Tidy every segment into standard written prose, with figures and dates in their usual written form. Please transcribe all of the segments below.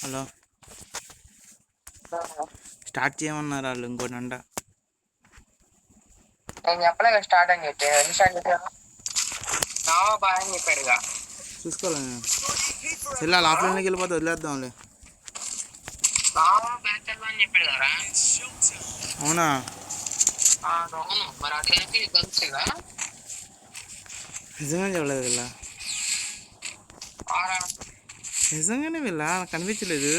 Hello start చేయమన్నారు వాళ్ళు ఇంకోటి అంట. నేను చెప్పలేదు స్టార్ట్ అని చెప్పి ఎన్ని స్టార్ట్ చేశాను బాగా అని చెప్పాడుగా. చూసుకోవాలి నేను చెల్లాలి ఆఫ్లైన్లోకి వెళ్ళిపోతే వదిలేద్దాంలే. బ్యాక్ అని చెప్పాడు కదా. అవునా? అవును మరి అట్లయితే గంతుగా నిజంగానే చెప్పలేదు వీళ్ళ, నిజంగానే వీళ్ళ నాకు కనిపించలేదు.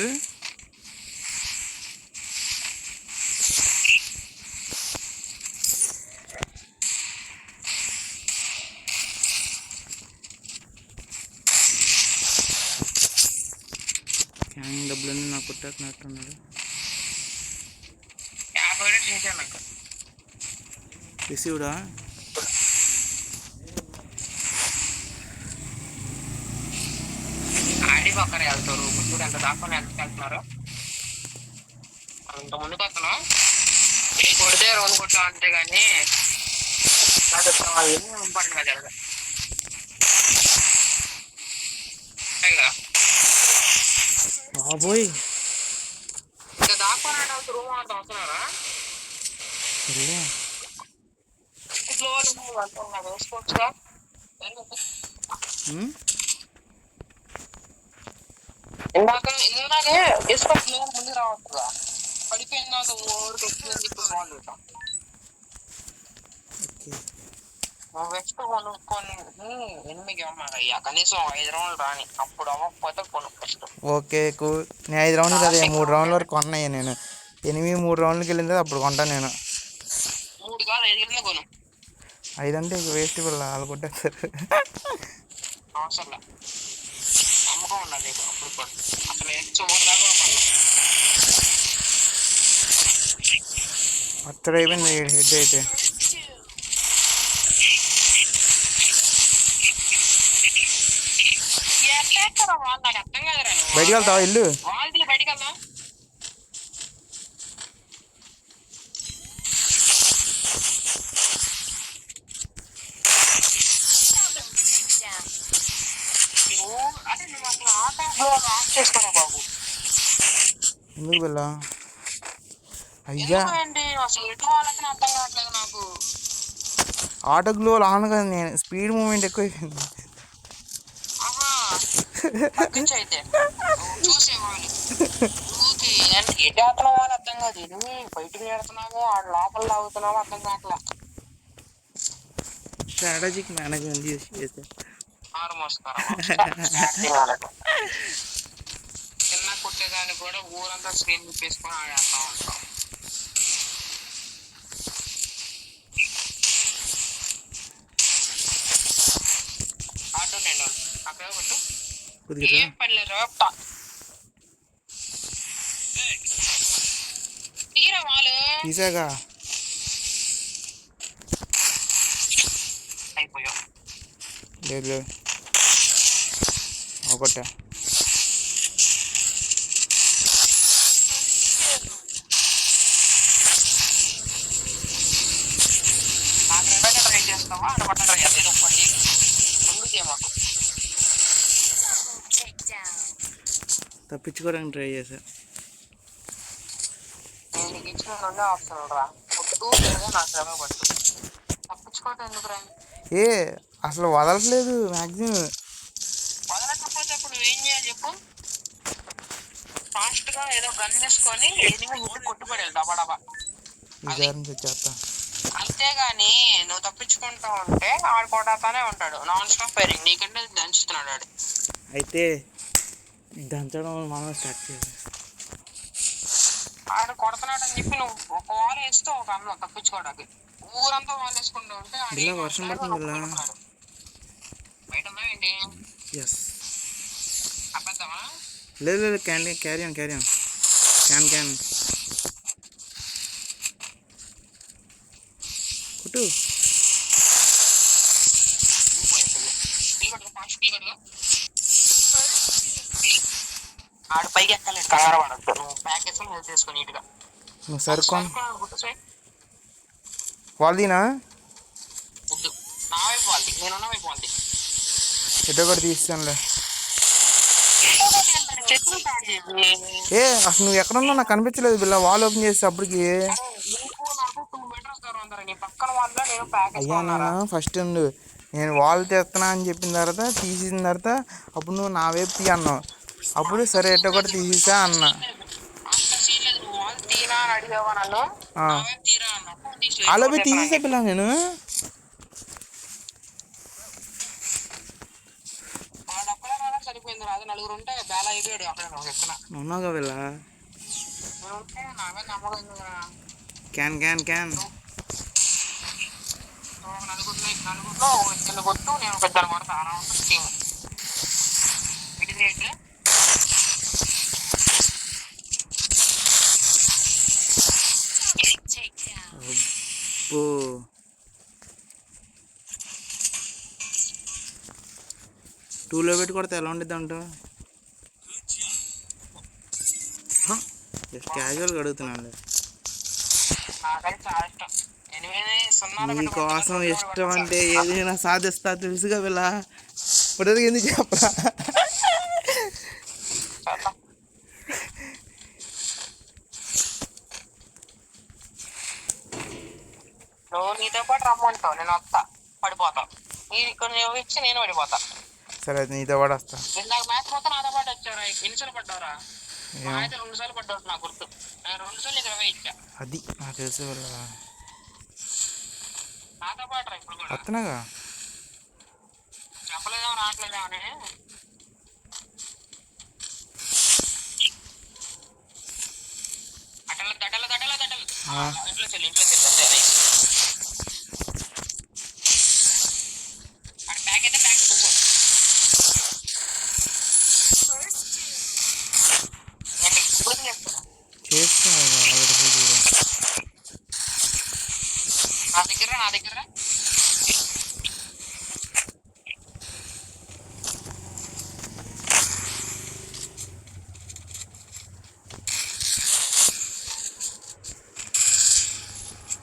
క్యానింగ్ డబ్బులన్నీ నాకు కొట్టేస్తున్నట్టున్నాడు. రిసీవ్డా? ఆడి పక్కన వెళ్తారు ముగ్గురు ఎంత దాకా వెళ్తున్నారు. అంత ముందుకు వస్తాను కొడితే రోజు కొట్టాం అంతేగాని ఇంపార్టెంట్ గా జరగదు. బాబోయ్ ఇంకా దాకా రూమ్ అంత వస్తున్నారా వేసుకోవచ్చుగా. ఇందాకే వేసుకోవచ్చు ముందు రావచ్చుగా. పడిపోయిందాక ఓడికి వచ్చిందని చెప్పి బాగుంది. నెక్స్ట్ కొనుక్కొని 8 అయ్యా కనీసం 5 రౌండ్లు రాని అప్పుడు అవ్వకపోతే కొను ఫస్ట్. Okay cool. నేను 5 రౌండ్లు కదా 3 రౌండ్ల వరకు కొన్నాయి. నేను 3 రౌండ్లకి వెళ్ళింది అప్పుడు కొంటాను నేను. 3 కాదు 5 గంటలే కొను. 5 అంటే ఇంక వేస్ట్ పిల్ల వాళ్ళు కొట్టేస్తారు. అవసరం నమ్మకం ఉన్నది అప్పుడు కూడా అసలు చూడదాకా అక్కడ అయిపోయింది హెడ్ అయితే. బయటికి వెళ్తావా ఇల్లు? బయటికి వెళ్దాం. ఎందుకు పిల్ల? అయ్యా ఆటో గ్లో ఆన్ కదా, నేను స్పీడ్ మూమెంట్ ఎక్కువ అయిపోయింది. ఎటు ఆడుతున్నావో అని అర్థం కాదు. ఎన్ని బయటకు నేడుతున్నావో లోపల తాగుతున్నావో అర్థం కావట్లా. స్ట్రాటజిక్ మేనేజ్మెంట్ చేస్తే చిన్న కుట్టేదాన్ని కూడా ఊరంతా స్క్రీన్ తిప్పేసుకొని ఆడేస్తా ఉంటాం. ఆటో నేను అక్కడ కొట్టు ఏం పర్లేదు తీరా వాళ్ళు తీసాగా అయిపోయావు. లేదు లేదు ఒకటే ట్రై చేస్తావా అనుకుంటా. ట్రై చేస్తా ఏదో ఒకటి ముందుకే మాకు తప్పించుకోవడానికి ట్రై చేశా. నేను నీకు ఇచ్చిన 2 ఆప్షన్లు రా కొట్టు లేదా నా శ్రమ పట్టు. తప్పించుకోవటం ఎందుకు రా? ఏ అసలు వదలట్లేదు మ్యాక్సిమం. వదలకపోతే ఇప్పుడు నువ్వేం చేయాలి చెప్పు? ఫాస్ట్ గా ఏదో గన్ తీసుకొని ఇంటి కొట్టుపడేది డబా చేస్తా. అంతేగాని నువ్వు తప్పించుకుంటా ఉంటే ఆడు కొడతానే ఉంటాడు. నాన్ స్టాప్ ఫైరింగ్ నీకంటే దంచుతున్నాడు ఆడు. అయితే దంచడం మనం స్టార్ట్ చేయాలి. ఆడు కొడుతున్నాడు అని చెప్పి నువ్వు ఒక వారు వేస్తే ఒక అన్నం తప్పించుకోవడానికి ఊరంతా వాళ్ళు వేసుకుంటూ ఉంటే వర్షం పడుతుంది బయట ఏంటి అబద్ధమా? లేదు లేదు క్యారీ ఆన్ క్యాన్ కుట్టు. ఆడు పైకి ఎక్కలేదు కంగారు పడద్దు. నువ్వు ప్యాకేజ్ హెల్త్ చేసుకో నీట్గా. నువ్వు సరుకు వాళ్ళదినా వద్దు నా వైపు వాళ్ళది నేనున్న వైపు వాళ్ళది ఎటో కూడా తీస్తానులే. చెట్లు స్టార్ట్ చేసి ఏ అసలు నువ్వు ఎక్కడ ఉన్నావు నాకు కనిపించలేదు బిల్ల వాల్ ఓపెన్ చేసి అప్పటికి. నీకు నాకు 2 meters దూరం ఉందరా. నీ పక్కన వాళ్ళ నేను ప్యాక్ అయ్యా వేసుకున్నారా. నేను ఫస్ట్ నేను వాల్ తెస్తున్నా అని చెప్పిన తర్వాత తీసిన తర్వాత అప్పుడు నువ్వు నా వైపు తీ అన్నావు. అప్పుడు సరే ఎట్ట కూడా తీసేసా అన్న. అంత సీన్ లేదు. నువ్వు వాళ్ళు తీరా అని అడిగావా నన్ను, నా వైపు తీరా అన్నప్పుడు అలాగే తీసేసా పిల్ల నేను. వాళ్ళు ఒక్కడే రావడం సరిపోయింది. రాదు నలుగురు ఉంటే బేల అయిపోయాడు అక్కడ. నువ్వు చెప్తున్నా అవునాగా పిల్ల. నువ్వు ఉంటే నా మీద నమ్మకం. క్యాన్ క్యాన్ క్యాన్ నలుగురిలో చిన్న కొట్టు, నేను పెద్దలు కొడతా. అలా ఉంటుంది టీమ్. ఇటు రేట్ అబ్బో 2లో పెట్టి కొడితే ఎలా ఉండేది అంటావు? జస్ట్ క్యాజువల్గా అడుగుతున్నాను. నాకైతే చాలా ఇష్టం. నీకోసం ఇష్టం అంటే ఏదైనా సాధిస్తా తెలుసుగా వీళ్ళ. ఇప్పుడు ఎందుకు చెప్పరా? నువ్వు నీతో పాటు రమ్మంటావు, నేను వస్తా. పడిపోతావు. నువ్వు ఇచ్చి నేను పడిపోతా. సరే అయితే నీతో పాటు వస్తా. నాకు మ్యాచ్ మొత్తం నాతో పాటు వచ్చారా? ఎన్నిసార్లు పడ్డారా? అయితే 2 సార్లు పడ్డావు నాకు గుర్తు. నేను 2 సార్లు నీకు 20 ఇచ్చా. అది నాకు తెలుసు వీళ్ళ. నాతో పాటు రా ఇప్పుడు కూడా. వస్తున్నాగా చెప్పలేదేమో రావట్లేదేమో అని. దట్టలు దట్టలు దట్టలు దట్టలు ఇంట్లో చెల్లి అంతే. అక్కడ ప్యాక్ అయితే ప్యాక్ కూర్చో. చేస్తా నా దగ్గర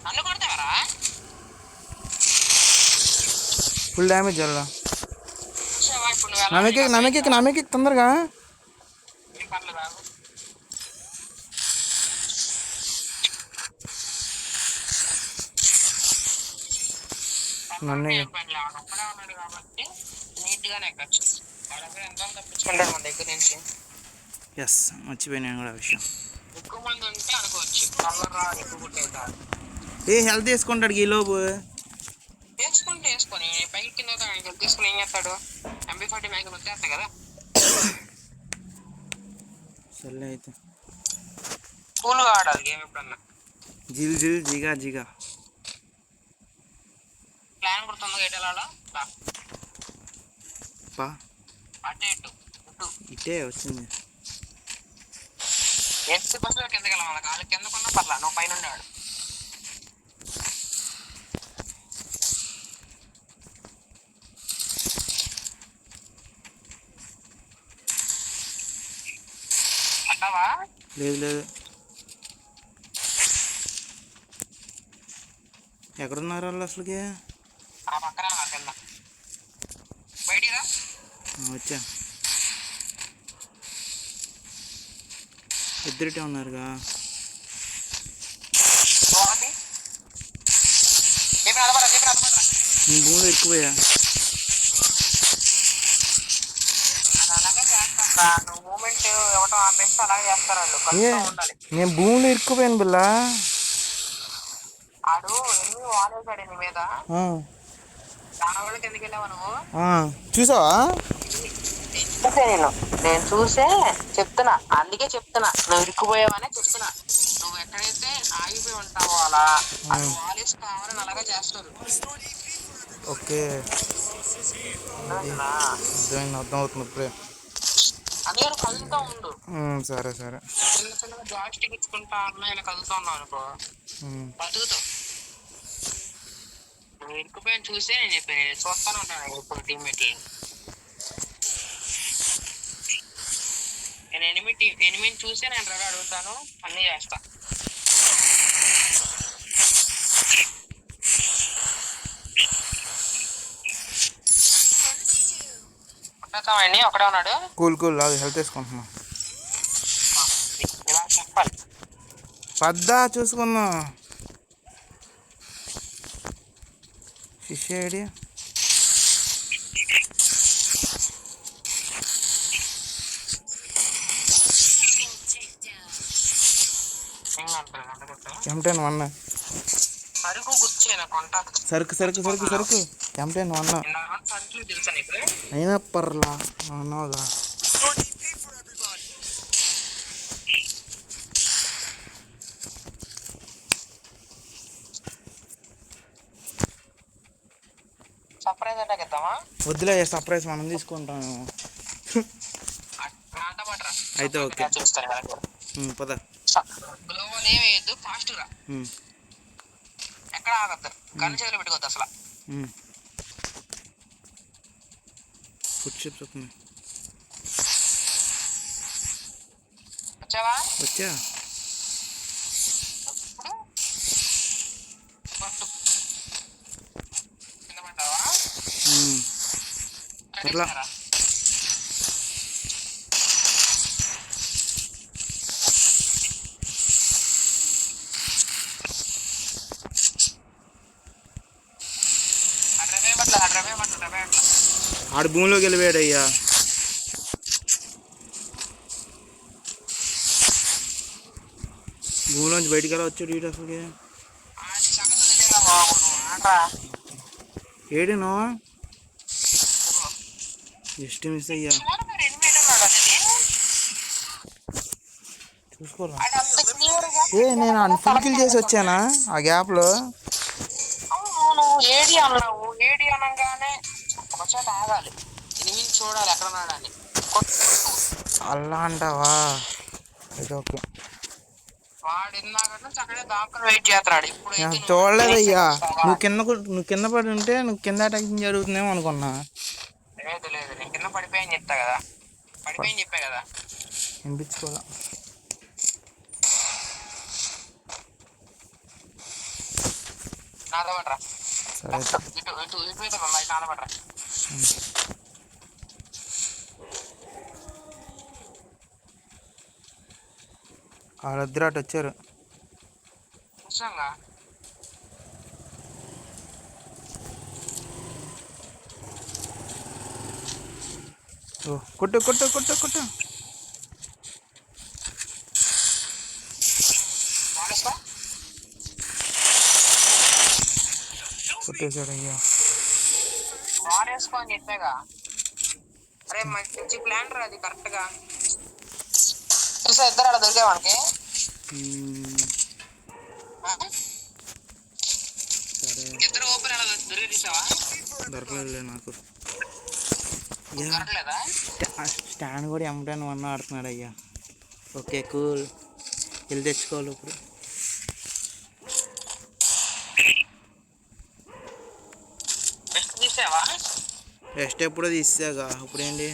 నన్ను కొడతావరా? ఫుల్ డ్యామేజ్ అలా. ఇప్పుడు నువ్వు నమ్మకి తొందరగా. నన్ను ఒక్కడే ఉన్నాడు కాబట్టి నీట్ గానే ఎక్కచ్చు. వాళ్ళ ఎంత తప్పించుకుంటాడు మన దగ్గర నుంచి. ఎస్ మర్చిపోయినా కూడా విషయం. ఎక్కువ మంది ఉంటే అనుకోవచ్చు ఎక్కువ కొట్టేస్తారు. హెల్త్ వేసుకుంటాడు ఈ లోపు. వేసుకొని పైకి కింద తీసుకుని ఏం చేస్తాడు? MB40 మ్యాగ్ వచ్చేస్తాయి కదా. సర్లే అయితే కూల్గా ఆడాలి గేమ్. ఎప్పుడన్నా జిగా ప్లాన్ గుర్తుందో ఎటు వెళ్ళాలో అటే ఇటే వచ్చింది. ఎస్సీ బస్సులో కిందకి వెళ్ళాలి. కాలు కిందకున్నా పర్లా, నువ్వు పైన ఉండేవాడు. అంటావా? లేదు ఎక్కడున్నారు వాళ్ళు అసలుకి? ఆ పక్కన కింద బయటిరా. వచ్చా ఇద్దరిటే ఉన్నారుగా. నీ భూమిలో ఎక్కువయ్యా. నేను భూమిలో ఇరుక్కుపోయాను బిల్ల. ఆడు ఎన్ని వాలేసాడు నీ మీద. కిందకి వెళ్ళావా నువ్వు? చూసావా? నేను చూసే చెప్తున్నా. అందుకే చెప్తున్నా నువ్వు ఇరుక్కుపోయావనే చెప్తున్నా. నువ్వు ఎక్కడైతే ఆగిపోయి ఉంటావో అలా వాలేసి కావాలని అలాగే చేస్తారు. ఓకే అర్థం అవుతుంది ఇప్పుడే. అందుకే కదులుతూ ఉండు. సరే చిన్న చిన్నగా జాస్టిక్ ఇచ్చుకుంటా అన్న కదులుతూ ఉన్నావు అనుకో బతుకుతావు. నువ్వు ఇరుక్కుపోయిన చూసే నేను చెప్పాను. చూస్తాను ఉంటాను ఇప్పుడు టీమ్మేట్లు. నేను ఎనిమిది చూసే నేను రెడీ అడుగుతాను, అన్నీ చేస్తా. ఒకడే ఉన్నాడు. కూల్ హెల్త్ వేసుకుంటున్నా. చెప్పాలి. పద్దా చూసుకుందాం. శిష్య ఐడియా M10 1 సరుకు గుర్చేనా కొంట సరుకు M10 1 సరుకులు తెలుసా నీకు? అయినా పర్లా అన్నోగా. Surprise attack ఇద్దామా? వద్దులే, సర్ప్రైజ్ మనం తీసుకుంటాము. అయితే ఓకే పద. గ్లోబల్ ఏం వేయద్దు, ఫాస్ట్ రా, ఎక్కడ ఆగద్దు, గన్ను చేతులు పెట్టుకోవద్దు అసలు. ఫుడ్ షిప్స్ వస్తుంది. వచ్చావా? వచ్చా. కింద పడ్డావా? పర్లా. ఆడు భూమిలోకి వెళ్ళిపోయాడు అయ్యా. భూమిలోంచి బయటికి ఎలా వచ్చాడు ఈడు అసలు? ఏడేనో జస్ట్ మిస్ అయ్యా. చూసుకోరా. నేను అన్ఫుల్కిల్ చేసి వచ్చానా ఆ గ్యాప్లో? ఏడి అన్నావు, ఏడి అనగానే ఒకసారి ఆగాలి, ఎనిమిది చూడాలి ఎక్కడ నాడని. అలా అంటావా? అయితే ఓకే. వాడు ఇందాక అక్కడే దాక్కుని వెయిట్ చేస్తున్నాడు. ఇప్పుడు చూడలేదయ్యా. నువ్వు కింద పడి ఉంటే నువ్వు కింద అటాకింగ్ జరుగుతుందేమో అనుకున్నా. లేదు నేను కింద పడిపోయాని చెప్తా కదా, పడిపోయాని చెప్పా కదా. వినిపించుకోదా? నాతో పడరా. సరే ఇటు నాతో పడరా. వాళ్ళిద్దరు అటు వచ్చారు. నిజంగా కొట్టు కొట్టేశాడు అయ్యా. వాడేసుకో అని చెప్పాగా. అరే మంచి ప్లాన్ రా అది, కరెక్ట్ గా చూసా. ఇద్దరు అలా దొరికే మనకి. ఇద్దరు ఓపెన్ అలా దొరికి తీసావా? దొరకలేదు నాకు. దొరకలేదా? స్టాండ్ కూడా M10 1 ఆడుతున్నాడు అయ్యా. Okay cool. వెళ్ళి తెచ్చుకోవాలి ఇప్పుడు. తీసావా? రెస్ట్ ఎప్పుడో తీసాగా, ఇప్పుడేంటి?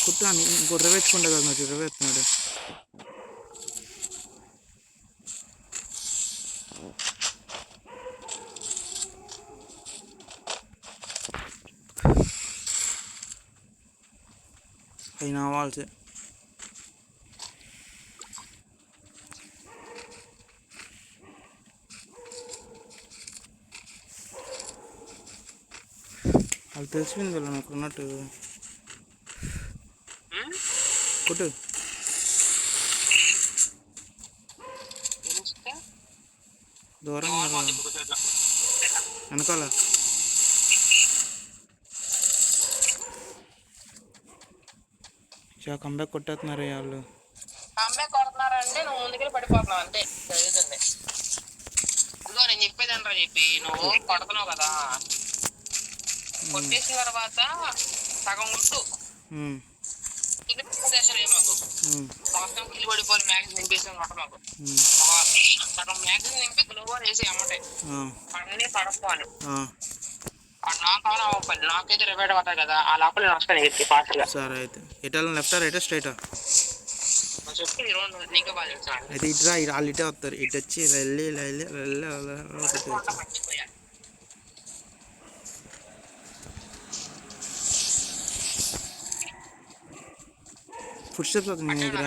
కుట్టాను ఇంకోటి రవేచ్చుకుంటా కదా, నాకు రవేస్తున్నాడు. అయినా వాళ్ళే వాళ్ళు తెలిసిపోయింది కదా నాకు ఉన్నట్టు. కొట్టు. దూరంగా వెనకాల కంబ్యాక్ కొట్టేస్తున్నారు వాళ్ళు. కంబ్యాక్ కొడుతున్నారంటే నువ్వు ముందుకెళ్ళి పడిపోతున్నావు అంతే, జరుగుతుంది. ఇదిగో నేను చెప్పేదనరా చెప్పి నువ్వు కొడుతున్నావు కదా, కొట్టేసిన తర్వాత సగం కొట్టు. మొత్తం కిల్లు పడిపోయి మ్యాగ్జిన్ నింపేసి కొట్ట మాకు. సగం మ్యాగ్జిన్ నింపి గ్లోబల్ వేసి అమ్మటే అన్నీ పడపోవాలి. నాకైతే రిపేర్ అవుతాయి కదా, ఆ లోపల నేను వస్తాను ఫాస్ట్ గా. సరే అయితే ఎటు లెఫ్ట్ రైట్ స్ట్రైటా? చెప్పి ఈ రోజు నీకే బాగా తెలుసు అయితే ఇటురా వాళ్ళు ఇటే వస్తారు, ఇటు వచ్చి ఇలా వెళ్ళి ఇలా వెళ్ళి అలా వెళ్ళి అలా కొట్టేయచ్చు. మర్చిపోయా. ఫుడ్ స్టెప్స్ అవుతుంది నీ దగ్గర.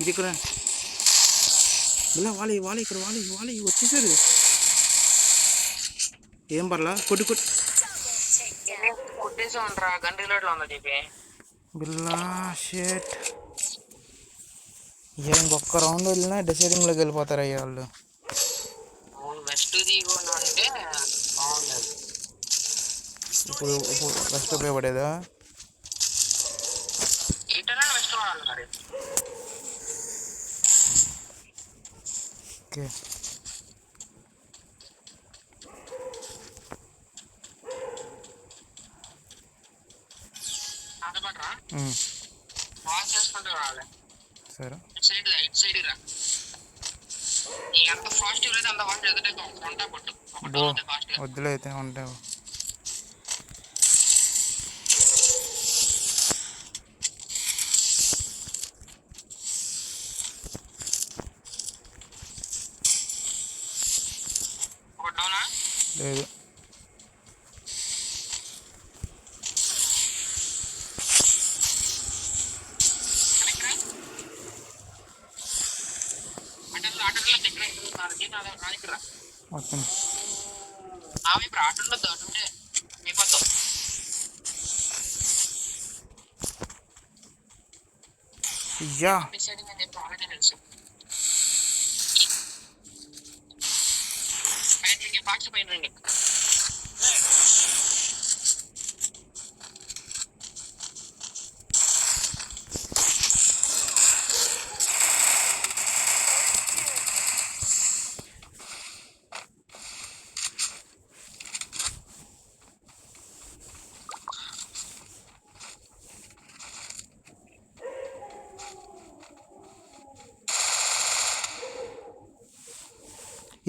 ఇది ఇక్కడ ఇలా వాలి వాలి ఇక్కడ వాలి వాలి వచ్చేసారు. ఏం పర్లా కొట్టు కొట్టు కొట్టేసి ఉండరా గన్ రిలోడ్ లో ఉందా చెప్పి బిల్లా షేట్. ఇంకొక రౌండ్ వెళ్ళినా డిసైడింగ్లోకి వెళ్ళిపోతారు అయ్యా వాళ్ళు. వెస్ట్ దిగుండు అంటే బాగుండదు. ఇప్పుడు ఫస్ట్ ఉపయోగపడేదా? ఎయిటర్లో వెస్ట్ వాడాలి మరి. ఓకే అంతపడరా వాష్ చేసుకుంటూ రావాలి. సరే ఇటు సైడ్ రా. ఎంత ఫాస్ట్ అయితే అంత ఫాస్ట్ ఎదుటే వంట పట్టు బో వద్దులే అయితే ఉంటావు. ఒకటోనా లేదు మొత్తం ఇప్పుడు ఆటోలో దాటుంటే అయిపోతావు. యా డిసైడింగ్ అని చెప్పి ఆల్రెడీ తెలుసు. పైన ఫాస్ట్ పైన రండి.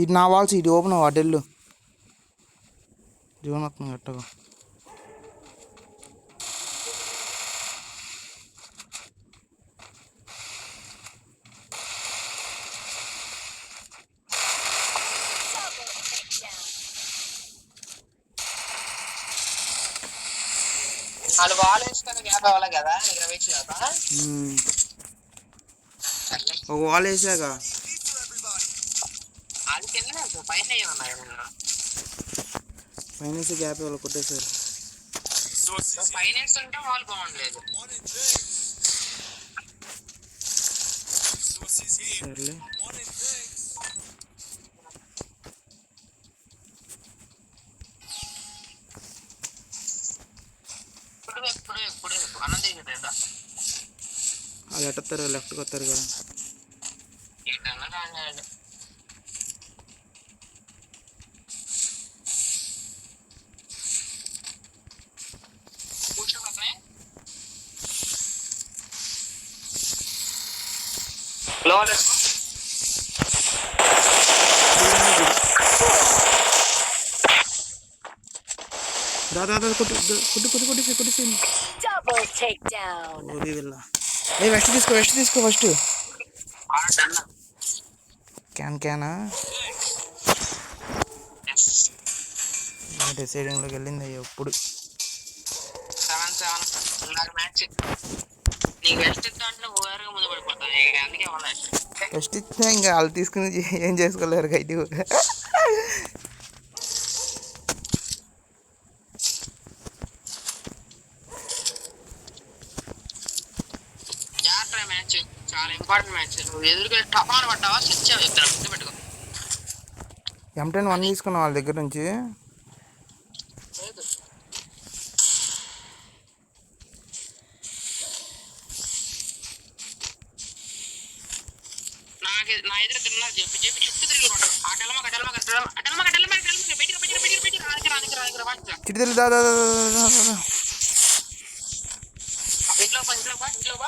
ఇది నా వాల్స్ ఇది ఓపెన్ అటెళ్ళు జీవన్ వస్తుంది గట్టగా. వాళ్ళు బాల్ వేసుకొని గ్యాప్ అవ్వాలి కదా నీకు రవేసి కదా. ఒక వాల్ వేసాక అది కింద పైన ఉన్నాయి ఫైనాన్స్ గ్యాప్ వాళ్ళు కొట్టేశారు. ఫైనాన్స్ ఉంటే వాళ్ళు బాగుండలేదు. సర్లే ఇప్పుడు అన్నది కదా వాళ్ళు ఎట్టొస్తారు లెఫ్ట్కి వస్తారు కదా. ఏంటన్నా రాండి దాదా కొట్టు కొట్టు కొట్టు కొట్టేసి కొట్టేసి ఓది వెళ్ళా. వెస్ట్ తీసుకో వెస్ట్ తీసుకో ఫస్ట్. క్యానా డిసైడింగ్లోకి వెళ్ళింది అయ్యా ఇప్పుడు. 7-7 మ్యాచ్ నీకు వెస్ట్ ఇద్దాంటే ఓవర్గా ముందు పడిపోతాయి. అందుకే వెస్ట్ ఇచ్చినా ఇంకా వాళ్ళు తీసుకుని ఏం చేసుకోలేరు గైటి. మ్యాచ్ చాలా ఇంపార్టెంట్ మ్యాచ్. నువ్వు ఎదురుగా టపాలు పడ్డావా సచ్చావు చెప్తాను ముందు పెట్టుకో. M10 1 తీసుకున్నా వాళ్ళ దగ్గర నుంచి. నా ఎదురు తిన్నారు చెప్పి చెప్పి చుట్టూ తిరిగి చిట్టి తెలు దాదా ఇంట్లో బా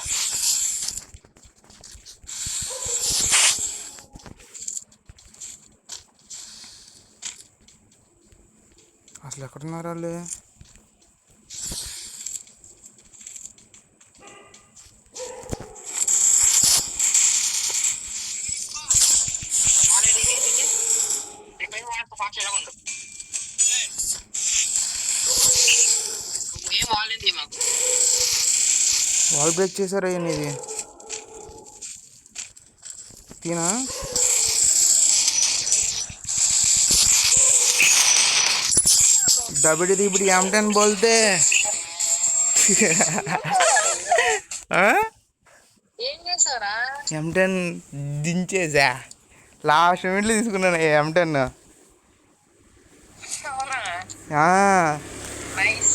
అసలు ఎక్కడున్నారు వాళ్ళు? వాల్ బ్రేక్ చేశారా ఇది తీనా दबड़ी दिबड़ी M10 बोलते ఏం చేసావురా? M10 దించేసా లాస్ట్ మినిట్లో తీసుకున్నాను M10 నైస్.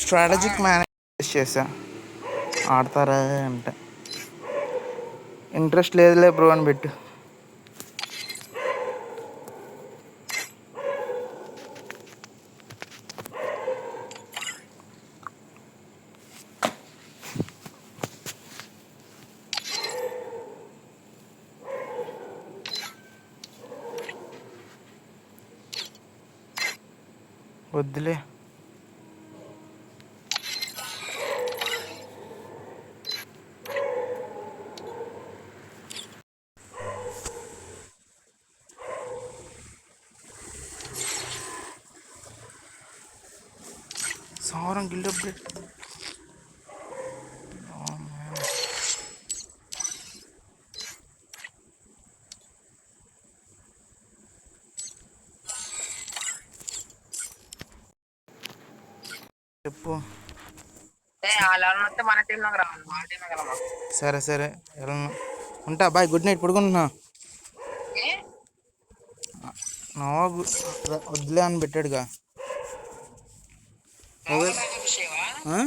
స్ట్రాటజిక్ మేనేజ్ చేసా ఆడతారా అంటే ఇంట్రెస్ట్ లేదులే బ్రో అని పెట్టు వద్దులే సారం గిల్డ్ అప్డేట్ చెప్పు అలా వస్తే మన టీంలోకి రావాలి, మా టీంలోకి వెళ్ళమా? సరే సరే వెళ్ళను ఉంటా బాయ్ గుడ్ నైట్ పడుకుంటున్నా ఏ? నవాబు వద్దులే అని పెట్టాడుగా గ్లోబల్ ర్యాంక్ విషయమా? ఆ?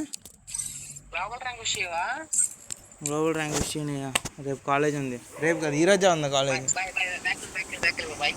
గ్లోబల్ ర్యాంక్ విషయమా? గ్లోబల్ ర్యాంక్ వచ్చి రేపు కాలేజ్ ఉంది రేపు కదా ఈరోజే ఉంది college bye bye, back bye.